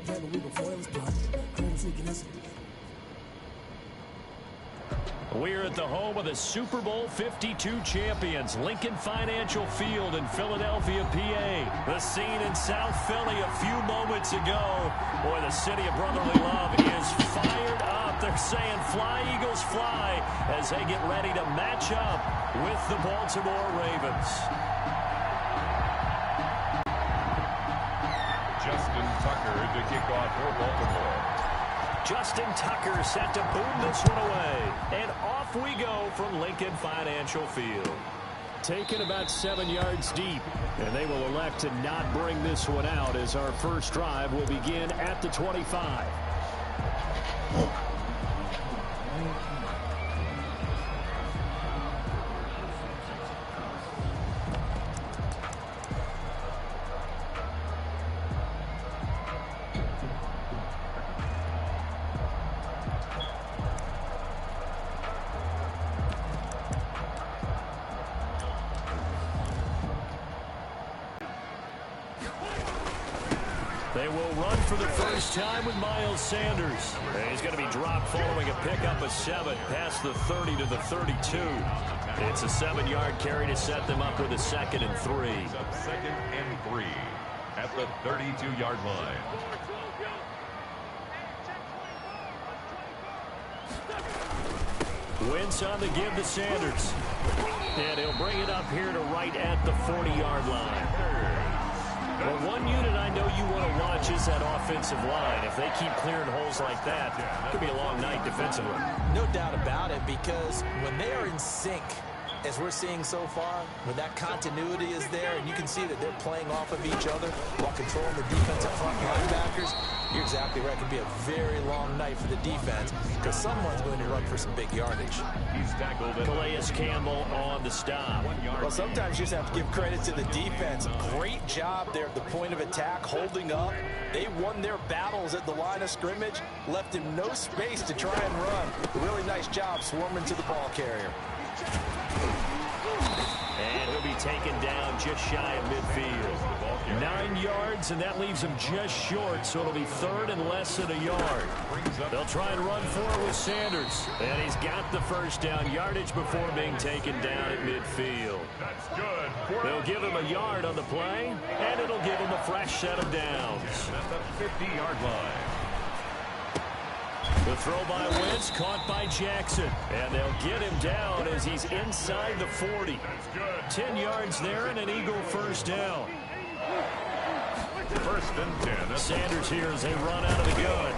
played the week before. It was done. I didn't think this. We're at the home of the Super Bowl 52 champions, Lincoln Financial Field in Philadelphia, PA. The scene in South Philly a few moments ago. Boy, the city of brotherly love is fired up. They're saying fly, Eagles, fly, as they get ready to match up with the Baltimore Ravens. Justin Tucker to kick off for Baltimore. Justin Tucker set to boom this one away. And off we go from Lincoln Financial Field. Taken about 7 yards deep. And they will elect to not bring this one out as our first drive will begin at the 25. They will run for the first time with Miles Sanders. And he's going to be dropped following a pickup of 7 past the 30 to the 32. It's a 7-yard carry to set them up with a 2nd and 3. Second and 3 at the 32-yard line. Wentz on the give to Sanders. And he'll bring it up here to right at the 40-yard line. Well, one unit I know you want to watch is that offensive line. If they keep clearing holes like that, it could be a long night defensively. No doubt about it, because when they are in sync, as we're seeing so far, when that continuity is there and you can see that they're playing off of each other while controlling the defensive front linebackers, you're exactly right. It could be a very long night for the defense because someone's going to run for some big yardage. He's tackled. Calais Campbell on the stop. Well, sometimes you just have to give credit to the defense. Great job there at the point of attack, holding up. They won their battles at the line of scrimmage, left him no space to try and run. A really nice job swarming to the ball carrier. And he'll be taken down just shy of midfield. 9 yards, and that leaves him just short, so it'll be 3rd and less than a yard. They'll try and run for it with Sanders. And he's got the first down yardage before being taken down at midfield. That's good. They'll give him a yard on the play, and it'll give him a fresh set of downs. At the 50-yard line. The throw by Wentz, caught by Jackson. And they'll get him down as he's inside the 40. 10 yards there and an Eagle first down. 1st and 10. Sanders here as they run out of the gun.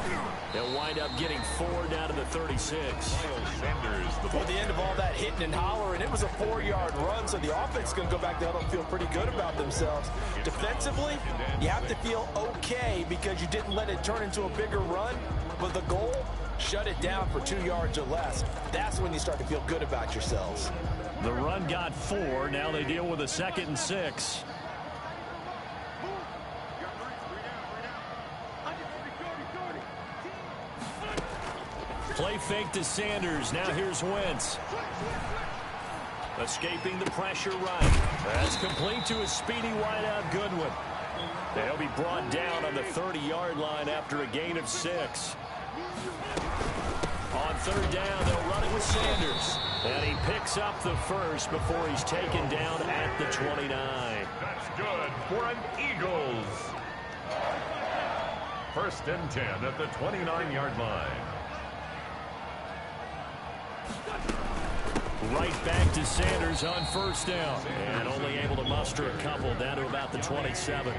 They'll wind up getting 4 down to the 36. Sanders. Before the end of all that hitting and hollering, it was a 4-yard run, so the offense is going to go back there and feel pretty good about themselves. Defensively, you have to feel okay because you didn't let it turn into a bigger run. But the goal, shut it down for 2 yards or less. That's when you start to feel good about yourselves. The run got 4. Now they deal with a 2nd and 6. Play fake to Sanders. Now here's Wentz. Escaping the pressure right. That's complete to a speedy wideout Goodwin. They'll be brought down on the 30-yard line after a gain of 6. On 3rd down, they'll run it with Sanders. And he picks up the first before he's taken down at the 29. That's good for an Eagles. 1st and 10 at the 29-yard line. Right back to Sanders on 1st down. And only able to muster a couple down to about the 27.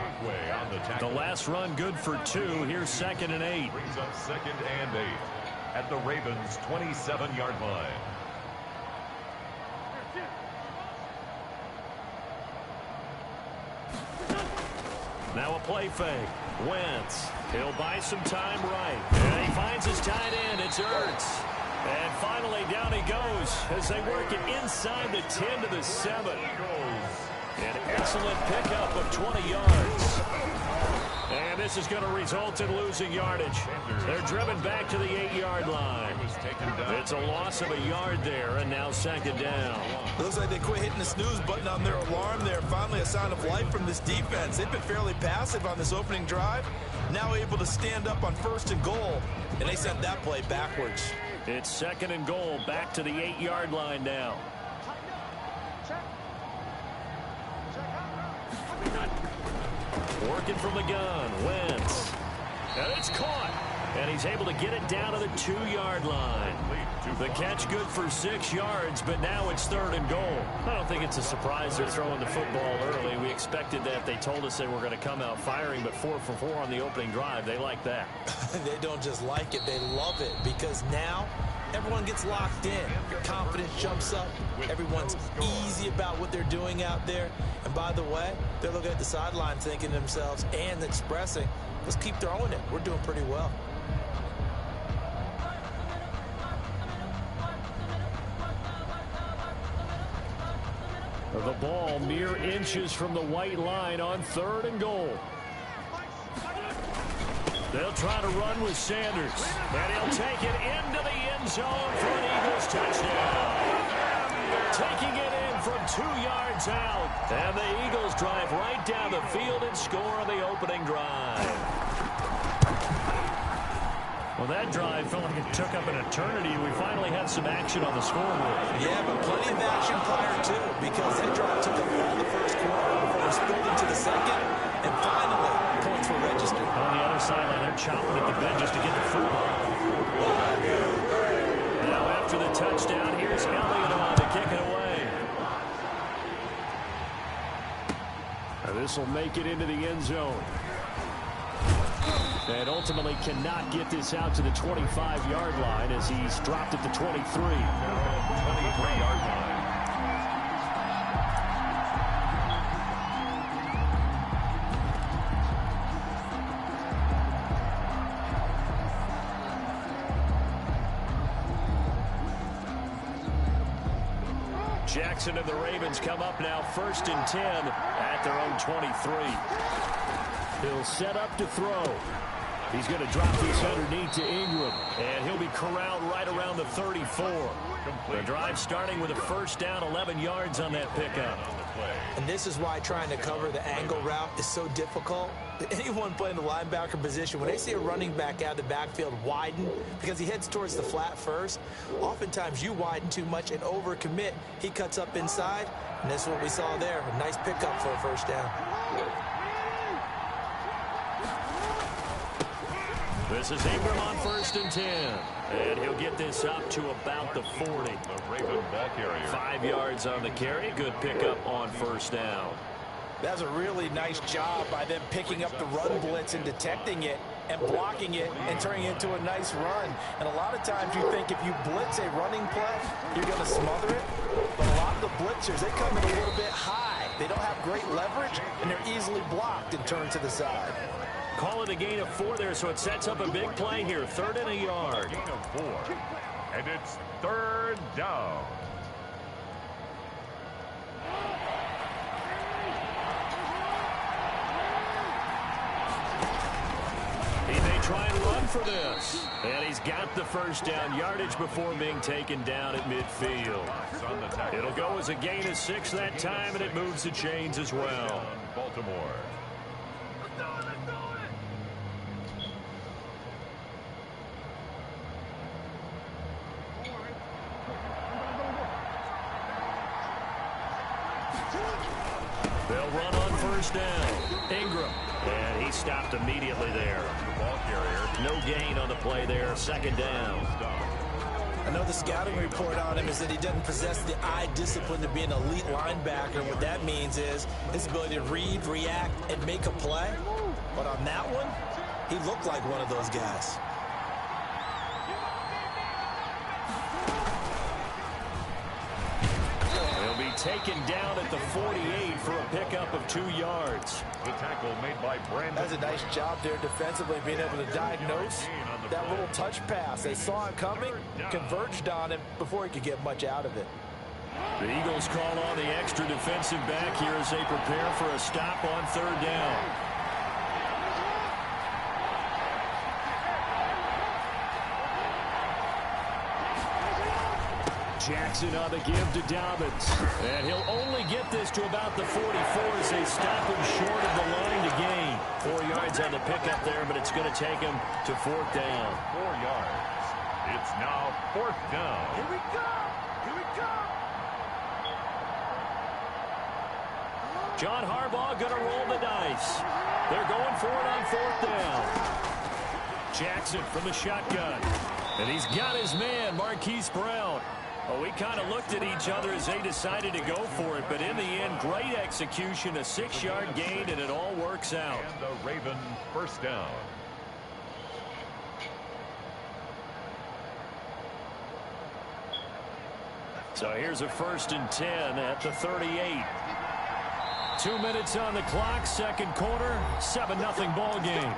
The last run good for 2. Here's 2nd and 8. Brings up 2nd and 8 at the Ravens' 27-yard line. Now a play fake. Wentz. He'll buy some time right. And he finds his tight end. It's Ertz. And finally down he goes as they work it inside the 10 to the 7. An excellent pickup of 20 yards. And this This is going to result in losing yardage. They're driven back to the 8-yard line. It's a loss of a yard there, and now second down. Looks like they quit hitting the snooze button on their alarm there. Finally a sign of life from this defense. They've been fairly passive on this opening drive. Now able to stand up on 1st and goal, and they sent that play backwards. It's 2nd and goal, back to the 8-yard line now. Working from the gun, Wentz. And it's caught. And he's able to get it down to the 2-yard line. The catch good for 6 yards, but now it's 3rd and goal. I don't think it's a surprise they're throwing the football early. We expected that. They told us they were going to come out firing, but 4 for 4 on the opening drive. They like that. They don't just like it, they love it, because now everyone gets locked in. Confidence jumps up. Everyone's easy about what they're doing out there. And by the way, they're looking at the sideline thinking to themselves and expressing, let's keep throwing it. We're doing pretty well. The ball mere inches from the white line on 3rd and goal. They'll try to run with Sanders. And he'll take it into the end zone for an Eagles touchdown. Taking it in from 2 yards out. And the Eagles drive right down the field and score on the opening drive. Well, that drive felt like it took up an eternity. We finally had some action on the scoreboard. Yeah, but plenty of action prior to, because that drive took up all the 1st quarter before it spilled into the 2nd. And finally, points were registered. On the other sideline, they're chopping at the bed just to get the football. Now after the touchdown, here's Elliott on to kick it away. And this will make it into the end zone. And ultimately cannot get this out to the 25-yard line as he's dropped at the 23. 23-yard line. Jackson and the Ravens come up now 1st and 10 at their own 23. He'll set up to throw. He's going to drop this underneath to Ingram, and he'll be corralled right around the 34. The drive starting with a 1st down, 11 yards on that pickup. And this is why trying to cover the angle route is so difficult. Anyone playing the linebacker position, when they see a running back out of the backfield widen because he heads towards the flat first, oftentimes you widen too much and overcommit. He cuts up inside, and that's what we saw there. A nice pickup for a 1st down. This is Ingram on 1st and 10. And he'll get this up to about the 40. The Raven ball carrier. 5 yards on the carry. Good pickup on 1st down. That's a really nice job by them picking up the run blitz and detecting it and blocking it and turning it into a nice run. And a lot of times you think if you blitz a running play, you're going to smother it. But a lot of the blitzers, they come in a little bit high. They don't have great leverage, and they're easily blocked and turned to the side. Call it a gain of 4 there, so it sets up a big play here. 3rd and a yard. Gain of 4. And it's 3rd down. He may try and run for this. And he's got the 1st down yardage before being taken down at midfield. It'll go as a gain of 6 that time, and it moves the chains as well. Baltimore. They'll run on 1st down. Ingram. And he stopped immediately there. The ball carrier. No gain on the play there. 2nd down. I know the scouting report on him is that he doesn't possess the eye discipline to be an elite linebacker. What that means is his ability to read, react, and make a play. But on that one, he looked like one of those guys. Taken down at the 48 for a pickup of 2 yards. The tackle made by Brandon. That's a nice job there defensively, being able to diagnose that little touch pass. They saw him coming, converged on him before he could get much out of it. The Eagles call on the extra defensive back here as they prepare for a stop on 3rd down. Jackson on the give to Dobbins. And he'll only get this to about the 44 as they stop him short of the line to gain. 4 yards on the pickup there, but it's going to take him to 4th down. 4 yards. It's now 4th down. Here we go. Here we go. John Harbaugh going to roll the dice. They're going for it on 4th down. Jackson from the shotgun. And he's got his man, Marquise Brown. Well, we kind of looked at each other as they decided to go for it, but in the end, great execution, a 6-yard gain, and it all works out. And the Ravens 1st down. So here's a 1st and 10 at the 38. 2 minutes on the clock, 2nd quarter, 7-0 ball game.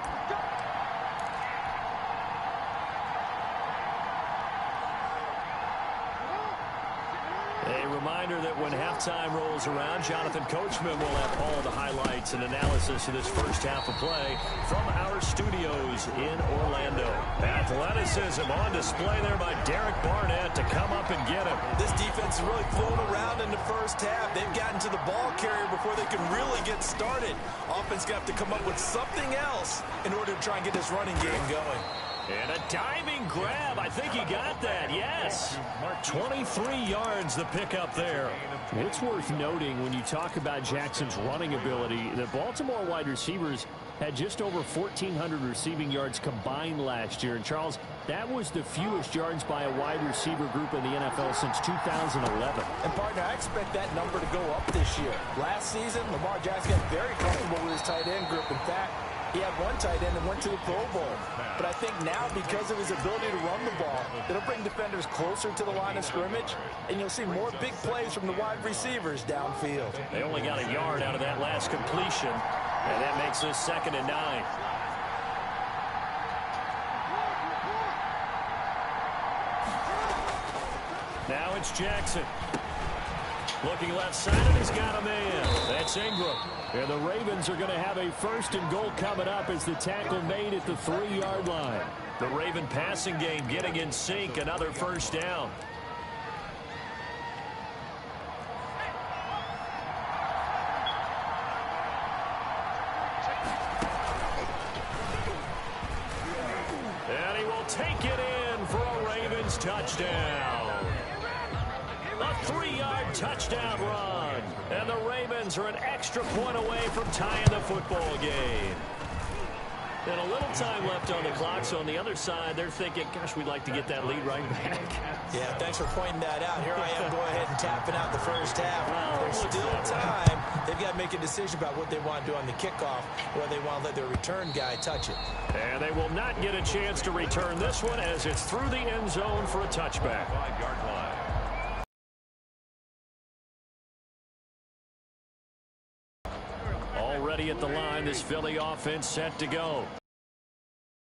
A reminder that when halftime rolls around, Jonathan Coachman will have all the highlights and analysis of this first half of play from our studios in Orlando. Athleticism on display there by Derek Barnett to come up and get him. This defense is really flown around in the first half. They've gotten to the ball carrier before they can really get started. Offense got to come up with something else in order to try and get this running game going. And a diving grab. I think he got that. Yes. 23 yards the pickup there. It's worth noting when you talk about Jackson's running ability, the Baltimore wide receivers had just over 1,400 receiving yards combined last year. And, Charles, that was the fewest yards by a wide receiver group in the NFL since 2011. And, partner, I expect that number to go up this year. Last season, Lamar Jackson got very comfortable with his tight end group. In fact, he had one tight end that went to the Pro Bowl. But I think now, because of his ability to run the ball, it'll bring defenders closer to the line of scrimmage, and you'll see more big plays from the wide receivers downfield. They only got a yard out of that last completion, and that makes this 2nd and 9. Now it's Jackson. Looking left side, and he's got a man. That's Ingram. And the Ravens are going to have a 1st and goal coming up as the tackle made at the 3-yard line. The Raven passing game getting in sync. Another 1st down. And he will take it in for a Ravens touchdown. A 3-yard touchdown run. And the Ravens are an extra point away from tying the football game. And a little time left on the clock, so on the other side, they're thinking, gosh, we'd like to get that lead right back. Yeah, thanks for pointing that out. Here I am going ahead and tapping out the first half. There's still time. They've got to make a decision about what they want to do on the kickoff, whether they want to let their return guy touch it. And they will not get a chance to return this one as it's through the end zone for a touchback. 5-yard line. Already at the line, this Philly offense set to go.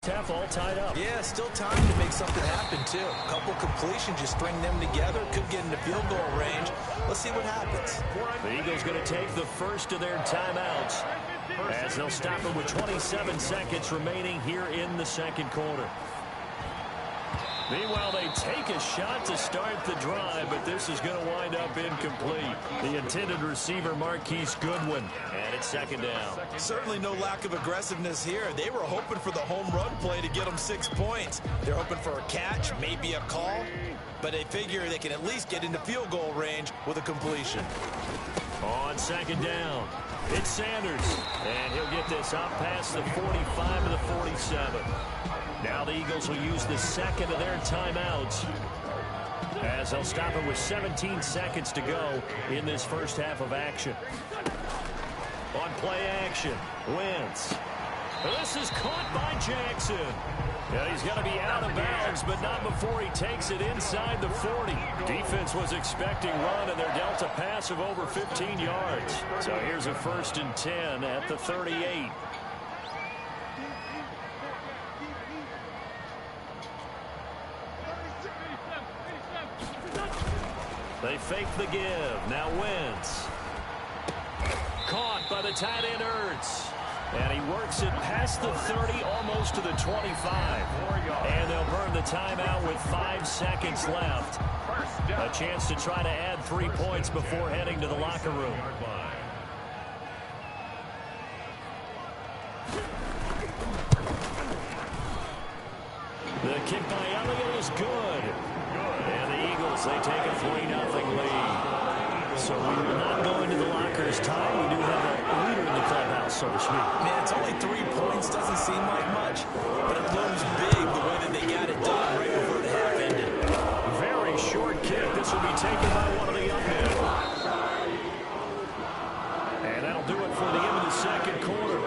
Half all tied up. Yeah, still time to make something happen, too. A couple completions, just string them together. Could get into field goal range. Let's see what happens. The Eagles going to take the first of their timeouts as they'll stop it with 27 seconds remaining here in the 2nd quarter. Meanwhile, they take a shot to start the drive, but this is going to wind up incomplete. The intended receiver, Marquise Goodwin, and it's 2nd down. Certainly no lack of aggressiveness here. They were hoping for the home run play to get them 6 points. They're hoping for a catch, maybe a call, but they figure they can at least get into field goal range with a completion. On 2nd down, it's Sanders, and he'll get this up past the 45 to the 47. Now the Eagles will use the 2nd of their timeouts as they'll stop it with 17 seconds to go in this first half of action. On play action, Wentz. This is caught by Jackson. And he's going to be out of bounds, but not before he takes it inside the 40. Defense was expecting run, and they're dealt a pass of over 15 yards. So here's a 1st and 10 at the 38. They fake the give. Now Wentz. Caught by the tight end Ertz. And he works it past the 30, almost to the 25. And they'll burn the timeout with 5 seconds left. A chance to try to add 3 points before heading to the locker room. The kick by Elliott is good. And the Eagles, they take a 3-0 lead. So we will not go into the lockers time. We do have a leader in the clubhouse, so to speak. Man, it's only 3 points. Doesn't seem like much, but it looms big the way that they got it done right before the half ended. Very short kick. This will be taken by one of the young men. And that'll do it for the end of the second quarter.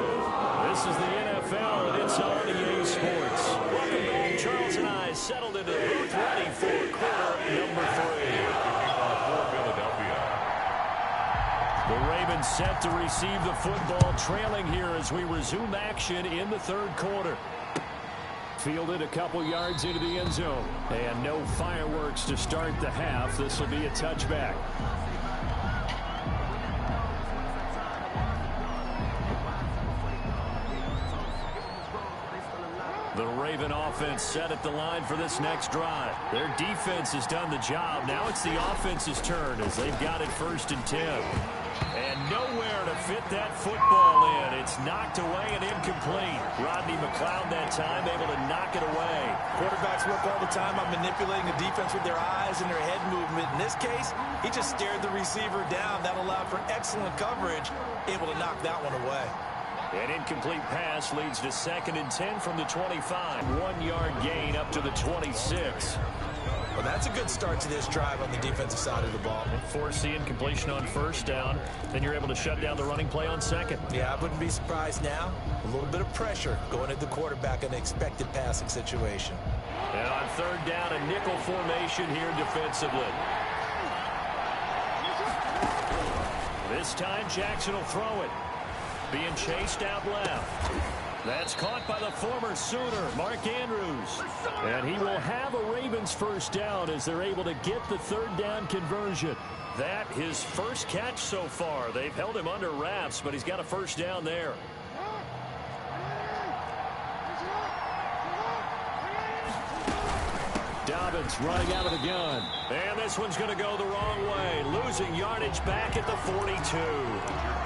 This is the NFL, and it's on EA Sports. Welcome back. Charles and I settled into the booth, ready for quarter number 3. The Ravens set to receive the football, trailing here as we resume action in the third quarter. Fielded a couple yards into the end zone. And no fireworks to start the half. This will be a touchback. The Raven offense set at the line for this next drive. Their defense has done the job. Now it's the offense's turn as they've got it 1st and 10. And nowhere to fit that football in. It's knocked away and incomplete. Rodney McLeod that time able to knock it away. Quarterbacks work all the time on manipulating the defense with their eyes and their head movement. In this case, he just stared the receiver down. That allowed for excellent coverage, able to knock that one away. An incomplete pass leads to 2nd and 10 from the 25. 1-yard gain up to the 26. Well, that's a good start to this drive on the defensive side of the ball. Force the incompletion on 1st down. Then you're able to shut down the running play on 2nd. Yeah, I wouldn't be surprised now. A little bit of pressure going at the quarterback in an expected passing situation. And on 3rd down, a nickel formation here defensively. This time, Jackson will throw it. Being chased out left. That's caught by the former Sooner, Mark Andrews. And he will have a Ravens 1st down as they're able to get the 3rd down conversion. That his first catch so far. They've held him under wraps, but he's got a 1st down there. Dobbins running out of the gun. And this one's going to go the wrong way. Losing yardage back at the 42.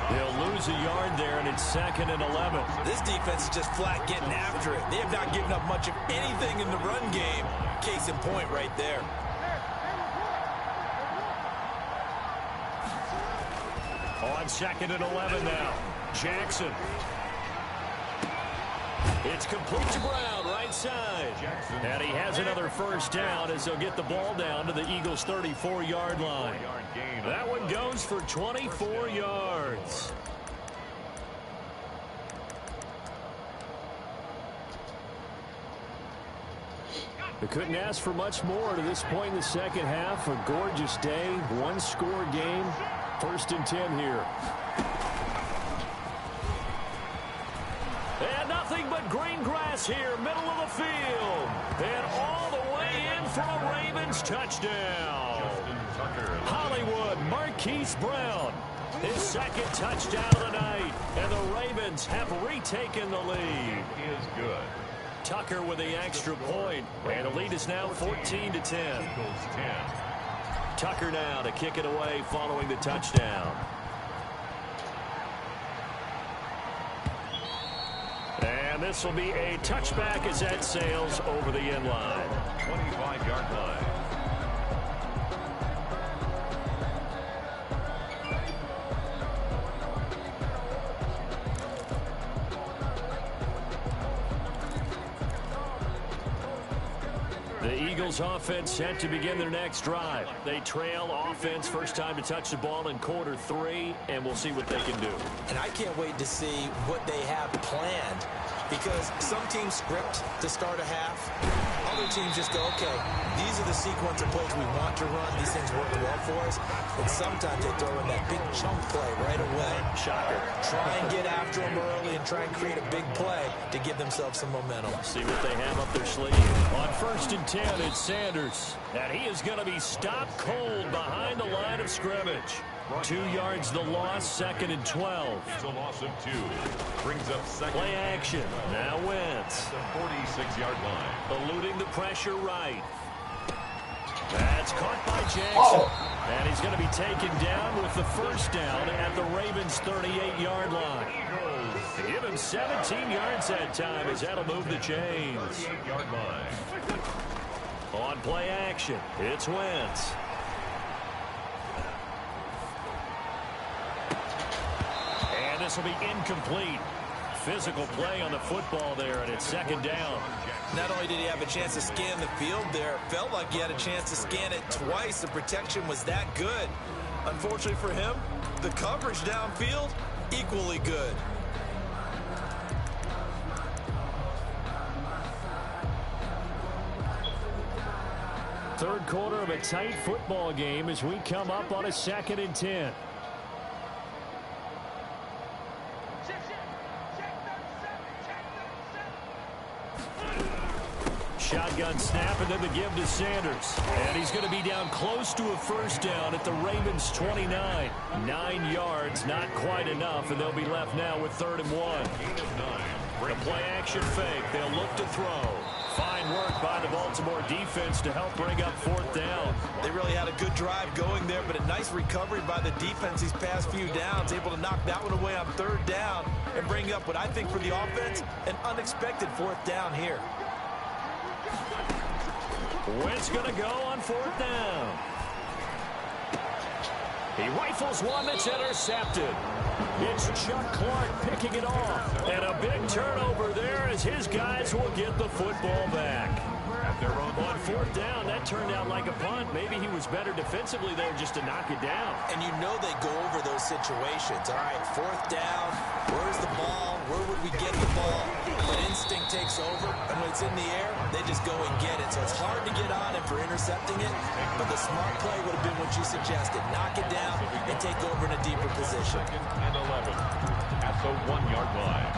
They'll lose a yard there, and it's 2nd and 11. This defense is just flat getting after it. They have not given up much of anything in the run game. Case in point right there. On 2nd and 11 now. Jackson. It's complete to Brown, right side. And he has another 1st down as they'll get the ball down to the Eagles' 34-yard line. That one goes for 24 yards. They couldn't ask for much more to this point in the second half. A gorgeous day, 1-score game. 1st and 10 here. And nothing but green grass here, middle of the field. And all the way in for a Ravens touchdown. Hollywood Marquise Brown. His 2nd touchdown of the night. And the Ravens have retaken the lead. Is good. Tucker with the extra point. And the lead is now 14 to 10. Tucker now to kick it away following the touchdown. And this will be a touchback as that sails over the end line. 25-yard line. The Eagles offense set to begin their next drive. They trail offense, first time to touch the ball in quarter 3, and we'll see what they can do. And I can't wait to see what they have planned, because some teams script to start a half. Other teams just go, okay, these are the sequence of plays we want to run. These things work well for us. And sometimes they throw in that big chunk play right away. Shocker. Try and get after them early and try and create a big play to give themselves some momentum. See what they have up their sleeve. On 1st and 10, it's Sanders. And he is going to be stopped cold behind the line of scrimmage. 2 yards the loss, 2nd and 12. It's a loss of 2. Brings up second. Play action. Now Wentz. The 46-yard line. Eluding the pressure right. That's caught by Jackson. And he's going to be taken down with the first down at the Ravens' 38-yard line. To give him 17 yards that time as that'll move the chains. 38-yard line. On play action, it's Wentz. And this will be incomplete. Physical play on the football there, and it's 2nd down. Not only did he have a chance to scan the field there, felt like he had a chance to scan it twice. The protection was that good. Unfortunately for him, the coverage downfield, equally good. Third quarter of a tight football game as we come up on a 2nd and 10. Shotgun snap and then the give to Sanders. And he's going to be down close to a first down at the Ravens' 29. 9 yards, not quite enough, and they'll be left now with 3rd and 1. The play action fake. They'll look to throw. Fine work by the Baltimore defense to help bring up 4th down. They really had a good drive going there, but a nice recovery by the defense these past few downs, able to knock that one away on 3rd down and bring up what I think for the offense, an unexpected 4th down here. Wentz going to go on 4th down. He rifles one that's intercepted. It's Chuck Clark picking it off. And a big turnover there as his guys will get the football back. On 4th down, that turned out like a punt. Maybe he was better defensively there just to knock it down. And you know they go over those situations. All right, 4th down, where's the ball? Where would we get the ball? But instinct takes over, and when it's in the air, they just go and get it. So it's hard to get on it for intercepting it, but the smart play would have been what you suggested. Knock it down and take over in a deeper position. 2nd and 11 at the 1-yard line.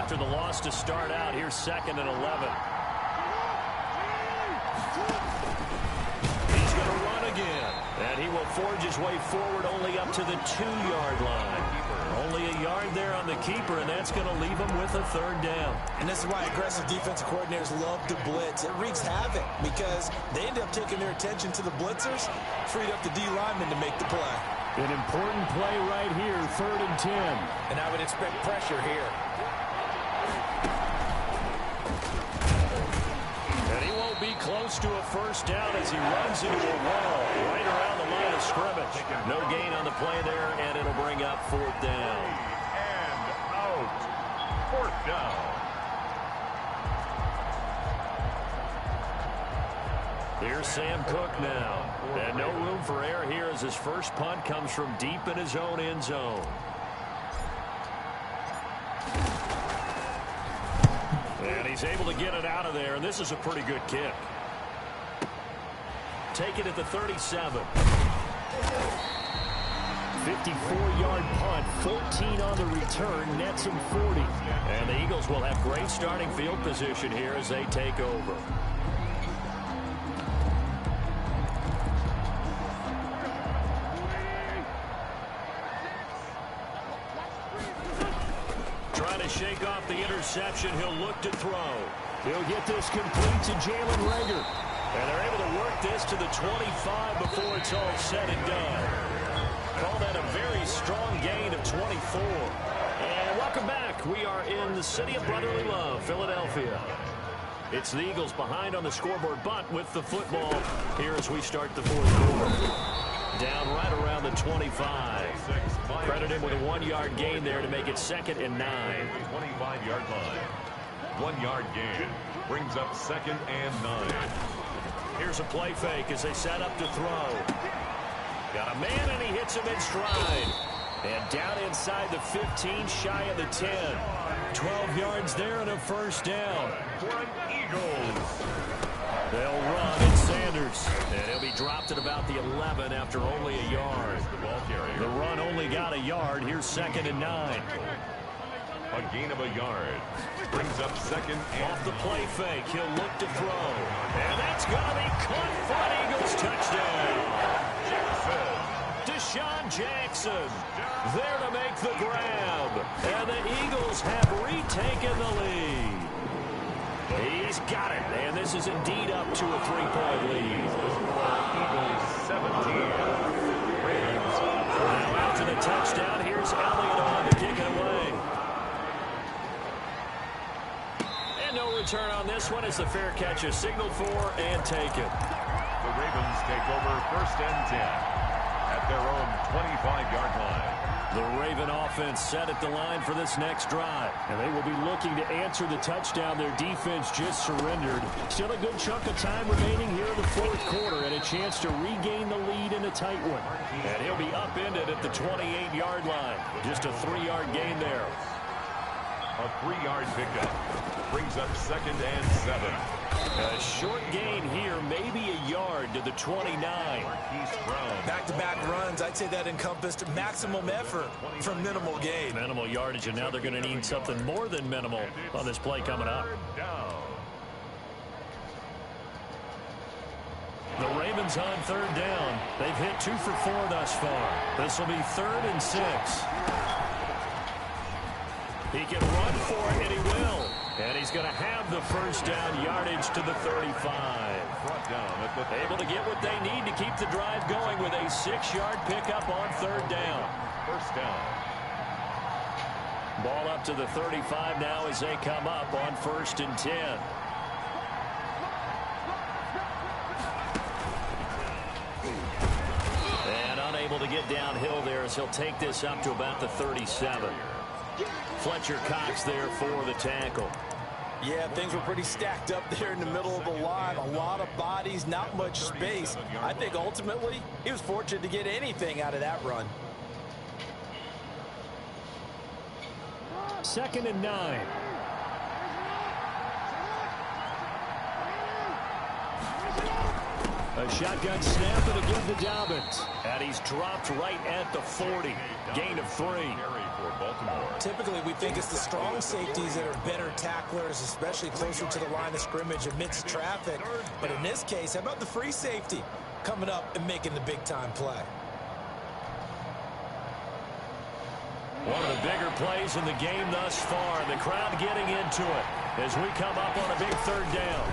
After the loss to start out, here's 2nd and 11. He's going to run again. And he will forge his way forward only up to the 2-yard line. Only a yard there on the keeper, and that's going to leave him with a 3rd down. And this is why aggressive defensive coordinators love to blitz. It wreaks havoc because they end up taking their attention to the blitzers, freed up the D lineman to make the play. An important play right here, 3rd and 10. And I would expect pressure here. Be close to a first down as he runs into a wall right around the line of scrimmage. No gain on the play there, and it'll bring up 4th down. And out. 4th down. Here's Sam Cook now. And no room for error here as his first punt comes from deep in his own end zone. And he's able to get it out of there, and this is a pretty good kick. Take it at the 37. 54-yard punt, 14 on the return, nets him 40. And the Eagles will have great starting field position here as they take over. Shake off the interception. He'll look to throw. He'll get this complete to Jalen Reagor. And they're able to work this to the 25 before it's all said and done. Call that a very strong gain of 24. And welcome back. We are in the city of brotherly love, Philadelphia. It's the Eagles behind on the scoreboard, but with the football here as we start the 4th quarter. Down right around the 25. Credit him with a 1-yard gain there to make it 2nd and 9. 25-yard line. 1-yard gain brings up 2nd and 9. Here's a play fake as they set up to throw. Got a man and he hits him in stride. And down inside the 15, shy of the 10. 12 yards there and a first down. For an Eagles. They'll run at Sanders. And he'll be dropped at about the 11 after only a yard. The run only got a yard. Here's 2nd and 9. A gain of a yard. Brings up second and off the play fake. He'll look to throw. And that's going to be caught for an Eagles touchdown. Deshaun Jackson there to make the grab. And the Eagles have retaken the lead. He's got it. And this is indeed up to a 3-point lead. Eagles 17. Ravens. Now after the touchdown, here's Elliott on to kick it away. And no return on this one as the fair catch is signaled for and taken. The Ravens take over 1st and 10 at their own 25-yard line. The Raven offense set at the line for this next drive. And they will be looking to answer the touchdown their defense just surrendered. Still a good chunk of time remaining here in the 4th quarter and a chance to regain the lead in a tight one. And he'll be upended at the 28-yard line. Just a 3-yard gain there. A 3-yard pickup. Brings up 2nd and 7. A short gain here, maybe a yard to the 29. Back-to-back runs, I'd say that encompassed maximum effort for minimal gain. Minimal yardage, and now they're going to need something more than minimal on this play coming up. The Ravens on 3rd down. They've hit 2 for 4 thus far. This will be 3rd and 6. He can run for it, and he will. And he's going to have the first down yardage to the 35. Able to get what they need to keep the drive going with a 6-yard pickup on 3rd down. First down. Ball up to the 35 now as they come up on 1st and 10. And unable to get downhill there as he'll take this up to about the 37. Fletcher Cox there for the tackle. Yeah, things were pretty stacked up there in the middle of the line. A lot of bodies, not much space. I think ultimately he was fortunate to get anything out of that run. 2nd and 9. A shotgun snap, and it'll give to Dobbins. And he's dropped right at the 40. Gain of 3. Typically, we think it's the strong safeties that are better tacklers, especially closer to the line of scrimmage amidst traffic. But in this case, how about the free safety coming up and making the big-time play? One of the bigger plays in the game thus far. The crowd getting into it as we come up on a big 3rd down.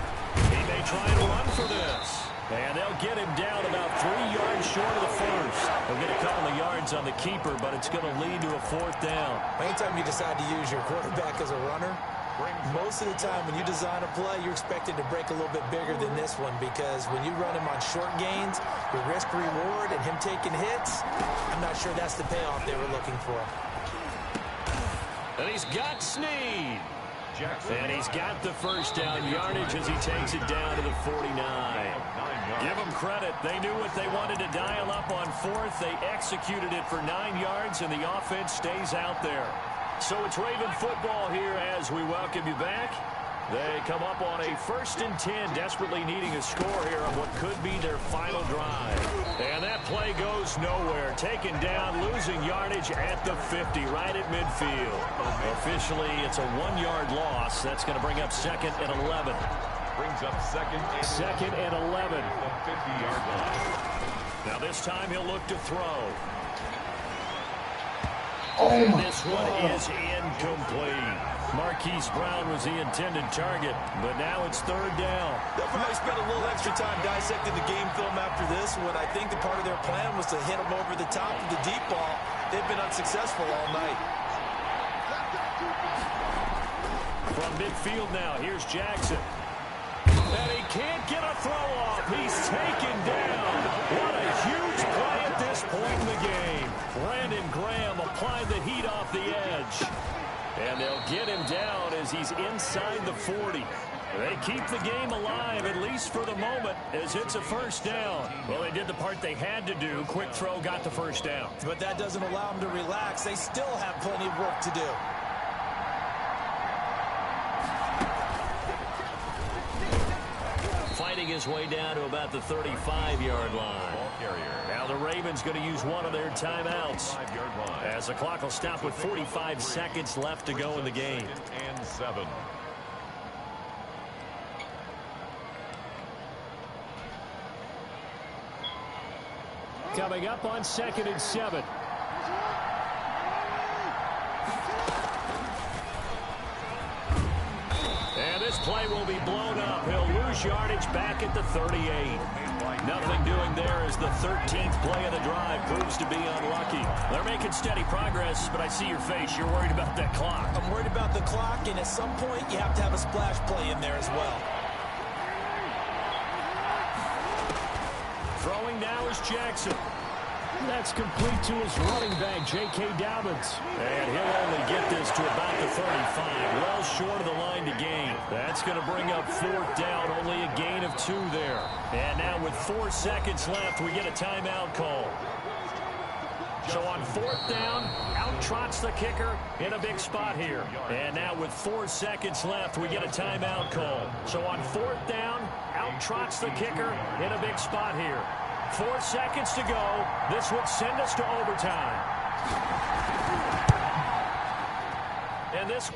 He may try and run for this. And they'll get him down about 3 yards short of the first. They'll get a couple of yards on the keeper, but it's going to lead to a 4th down. Anytime you decide to use your quarterback as a runner, most of the time when you design a play, you're expected to break a little bit bigger than this one, because when you run him on short gains, your risk-reward and him taking hits, I'm not sure that's the payoff they were looking for. And he's got Snead. And he's got the first down yardage as he takes it down to the 49. Give them credit. They knew what they wanted to dial up on 4th. They executed it for 9 yards, and the offense stays out there. So it's Raven football here as we welcome you back. They come up on a 1st and 10, desperately needing a score here on what could be their final drive. And that play goes nowhere. Taken down, losing yardage at the 50, right at midfield. Officially, it's a 1-yard loss. That's going to bring up 2nd and 11. Brings up 2nd and 11. The 50-yard line. Now this time he'll look to throw. This one is incomplete. Marquise Brown was the intended target, but now it's 3rd down. They'll probably spend a little extra time dissecting the game film after this one. I think the part of their plan was to hit him over the top of the deep ball. They've been unsuccessful all night. From midfield now, here's Jackson. And he can't get a throw off. He's taken down. What a huge play at this point in the game. Brandon Graham applied the heat off the edge. And they'll get him down as he's inside the 40. They keep the game alive, at least for the moment, as it's a 1st down. Well, they did the part they had to do. Quick throw got the 1st down. But that doesn't allow them to relax. They still have plenty of work to do. Fighting fighting his way down to about the 35-yard line. Ball carrier. Now the Ravens going to use one of their timeouts, 5-yard line. as the clock will stop with 45 seconds left to go in the game. 2nd and 7. Coming up on 2nd and 7. And this play will be blown up. He'll lose yardage back at the 38. Nothing doing there as the 13th play of the drive proves to be unlucky. They're making steady progress, but I see your face. You're worried about that clock. I'm worried about the clock, and at some point you have to have a splash play in there as well. Throwing now is Jackson. That's complete to his running back, J.K. Dobbins. And he'll only get this to about the 35, well short of the line to gain. That's going to bring up 4th down, only a gain of 2 there. And now with 4 seconds left, we get a timeout call. So on 4th down, out trots the kicker in a big spot here. And now with 4 seconds left, we get a timeout call. So on 4th down, out trots the kicker in a big spot here. 4 seconds to go. This would send us to overtime. And this